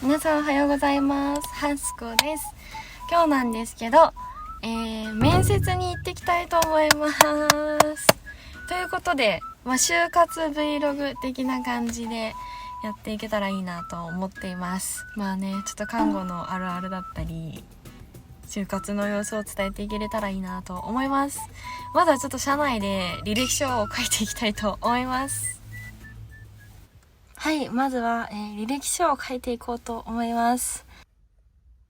皆さんおはようございます。ハスコです。今日なんですけど、面接に行ってきたいと思います。ということで、就活 Vlog 的な感じでやっていけたらいいなと思っています。ちょっと看護のあるあるだったり、就活の様子を伝えていけれたらいいなと思います。まずはちょっと社内で履歴書を書いていきたいと思います。はい、まずは、履歴書を書いていこうと思います。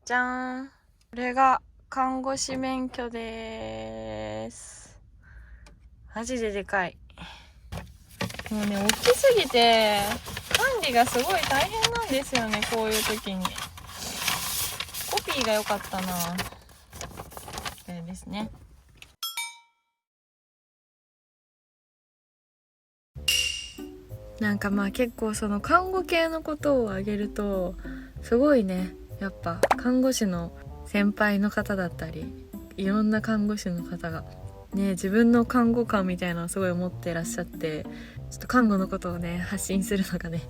じゃーん。これが看護師免許でーす。マジででかい。もうね、大きすぎて管理がすごい大変なんですよね、こういう時に。コピーが良かったな。これですね。結構その看護系のことを挙げるとすごいね、やっぱ看護師の先輩の方だったりいろんな看護師の方がね、自分の看護官みたいなのをすごい思ってらっしゃって、ちょっと看護のことをね発信するのがね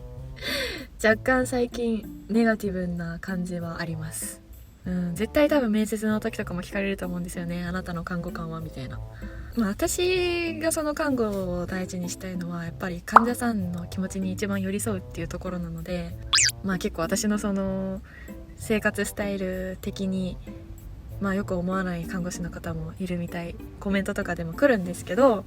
若干最近ネガティブな感じはあります。絶対多分面接の時とかも聞かれると思うんですよね。あなたの看護官はみたいな。私がその看護を大事にしたいのはやっぱり患者さんの気持ちに一番寄り添うっていうところなので、結構私のその生活スタイル的によく思わない看護師の方もいるみたい、コメントとかでも来るんですけど、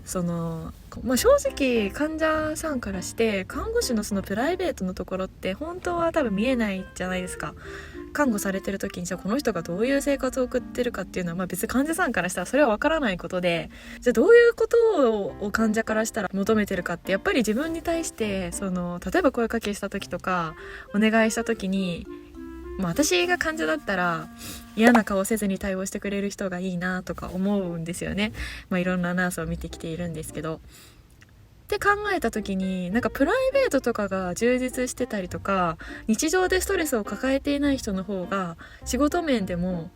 その正直患者さんからして看護師のそのプライベートのところって本当は多分見えないじゃないですか。看護されてる時にじゃあこの人がどういう生活を送ってるかっていうのは別に患者さんからしたらそれは分からないことで、じゃあどういうことを患者からしたら求めてるかってやっぱり自分に対して例えば声かけした時とかお願いした時に、私が患者だったら嫌な顔せずに対応してくれる人がいいなとか思うんですよね。いろんなナースを見てきているんですけど、って考えた時にプライベートとかが充実してたりとか日常でストレスを抱えていない人の方が仕事面でも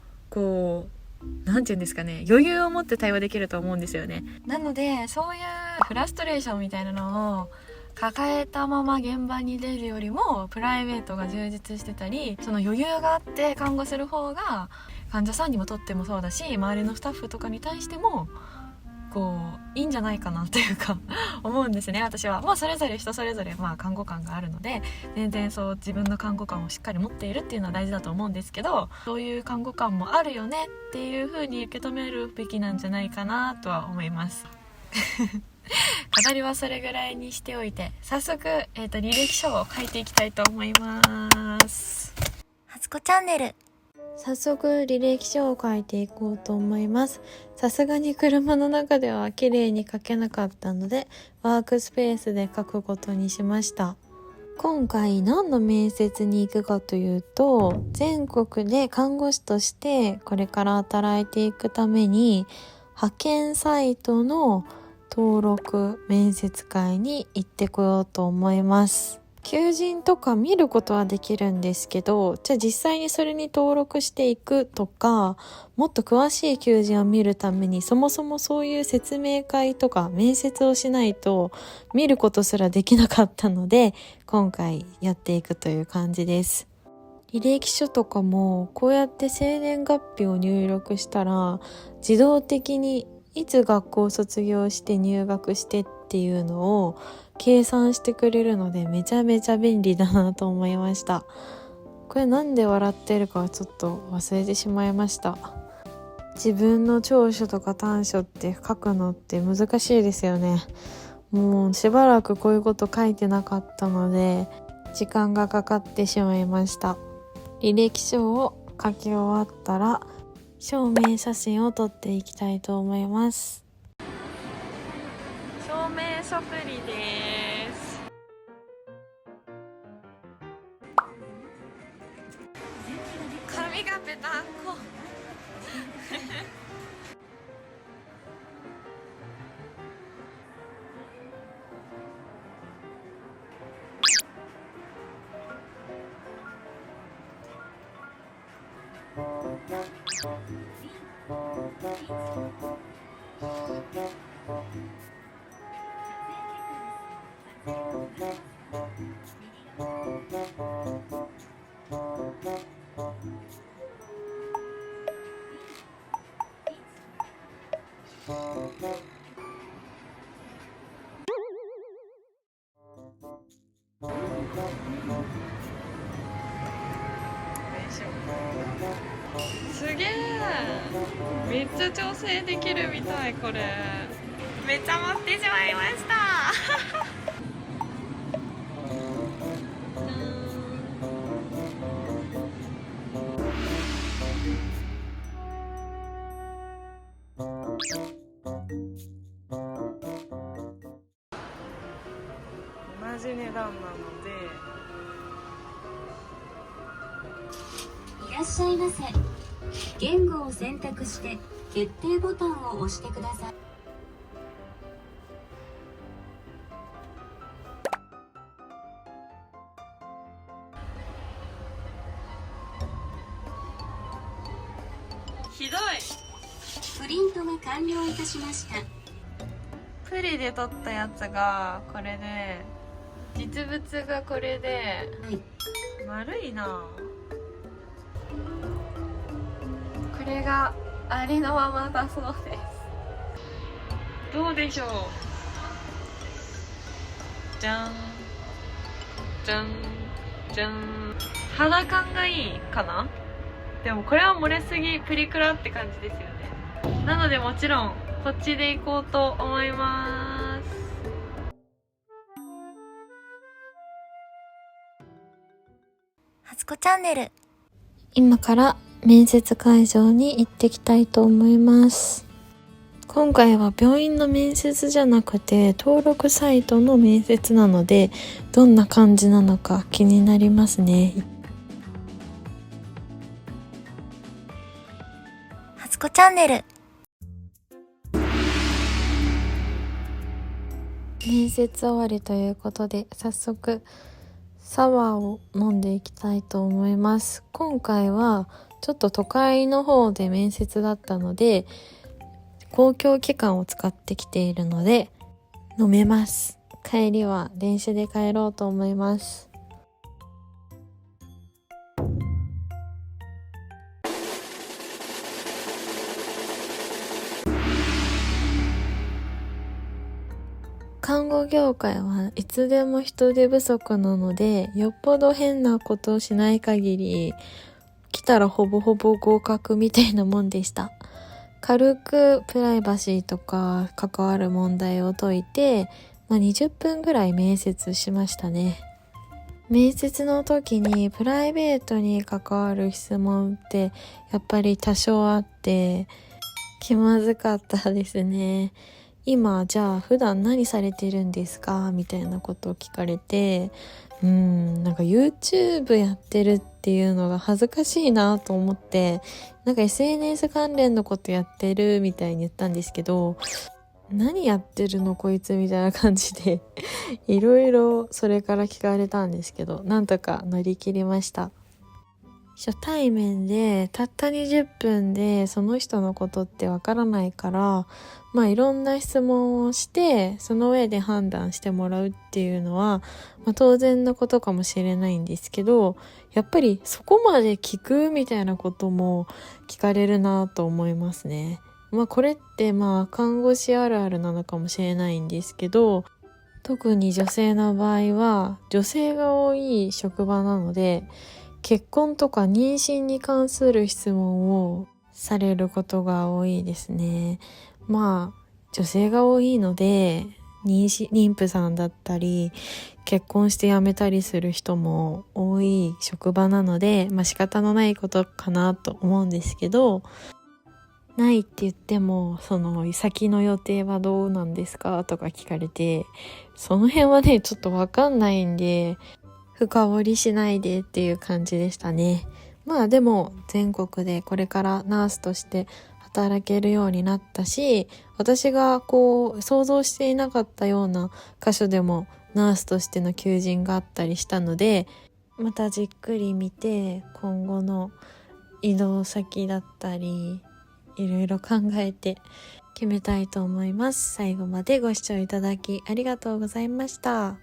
なんていうんですかね、余裕を持って対応できると思うんですよね。なのでそういうフラストレーションみたいなのを抱えたまま現場に出るよりもプライベートが充実してたり、その余裕があって看護する方が患者さんにもとってもそうだし、周りのスタッフとかに対してもいいんじゃないかなというか思うんですね、私は。それぞれ人それぞれ看護官があるので、全然自分の看護官をしっかり持っているっていうのは大事だと思うんですけど、そういう看護官もあるよねっていう風に受け止めるべきなんじゃないかなとは思います語りはそれぐらいにしておいて、早速、履歴書を書いていきたいと思います。はつこチャンネル。早速履歴書を書いていこうと思います。さすがに車の中では綺麗に書けなかったので、ワークスペースで書くことにしました。今回何の面接に行くかというと、全国で看護師としてこれから働いていくために派遣サイトの登録面接会に行ってこようと思います。求人とか見ることはできるんですけど、じゃあ実際にそれに登録していくとか、もっと詳しい求人を見るためにそもそもそういう説明会とか面接をしないと見ることすらできなかったので、今回やっていくという感じです。履歴書とかもこうやって生年月日を入力したら自動的にいつ学校を卒業して入学してっていうのを計算してくれるので、めちゃめちゃ便利だなと思いました。これなんで笑ってるかはちょっと忘れてしまいました。自分の長所とか短所って書くのって難しいですよね。もうしばらくこういうこと書いてなかったので時間がかかってしまいました。履歴書を書き終わったら証明写真を撮っていきたいと思います。証明書プリです。髪がペタンコすげえ、めっちゃ調整できるみたい。これめっちゃ持ってしまいました同じ値段なので。いらっしゃいませ。言語を選択して決定ボタンを押してください。ひどい。プリントが完了いたしました。プリで撮ったやつがこれで、実物がこれで、はい、丸いな。これがありのままだそうです。どうでしょう。じゃんじゃんじゃん。肌感がいいかな。でもこれは漏れすぎプリクラって感じですよね。なのでもちろんこっちで行こうと思います。初子チャンネル。今から面接会場に行ってきたいと思います。今回は病院の面接じゃなくて登録サイトの面接なので、どんな感じなのか気になりますね。初子チャンネル。面接終わりということで、早速サワーを飲んでいきたいと思います。今回はちょっと都会の方で面接だったので、公共機関を使ってきているので飲めます。帰りは電車で帰ろうと思います。看護業界はいつでも人手不足なので、よっぽど変なことをしない限り来たらほぼほぼ合格みたいなもんでした。軽くプライバシーとか関わる問題を解いて、20分ぐらい面接しましたね。面接の時にプライベートに関わる質問ってやっぱり多少あって気まずかったですね。今じゃあ普段何されてるんですかみたいなことを聞かれて、なんか YouTube やってるっていうのが恥ずかしいなと思って、なんか SNS 関連のことやってるみたいに言ったんですけど、何やってるのこいつみたいな感じでいろいろそれから聞かれたんですけど、なんとか乗り切りました。初対面でたった20分でその人のことってわからないから、いろんな質問をしてその上で判断してもらうっていうのは、当然のことかもしれないんですけど、やっぱりそこまで聞くみたいなことも聞かれるなと思いますね。これって看護師あるあるなのかもしれないんですけど、特に女性の場合は女性が多い職場なので、結婚とか妊娠に関する質問をされることが多いですね。女性が多いので、妊婦さんだったり結婚して辞めたりする人も多い職場なので、仕方のないことかなと思うんですけど、ないって言ってもその先の予定はどうなんですかとか聞かれて、その辺はねちょっとわかんないんで深掘りしないでっていう感じでしたね。でも全国でこれからナースとして働けるようになったし、私が想像していなかったような箇所でもナースとしての求人があったりしたので、またじっくり見て今後の移動先だったりいろいろ考えて決めたいと思います。最後までご視聴いただきありがとうございました。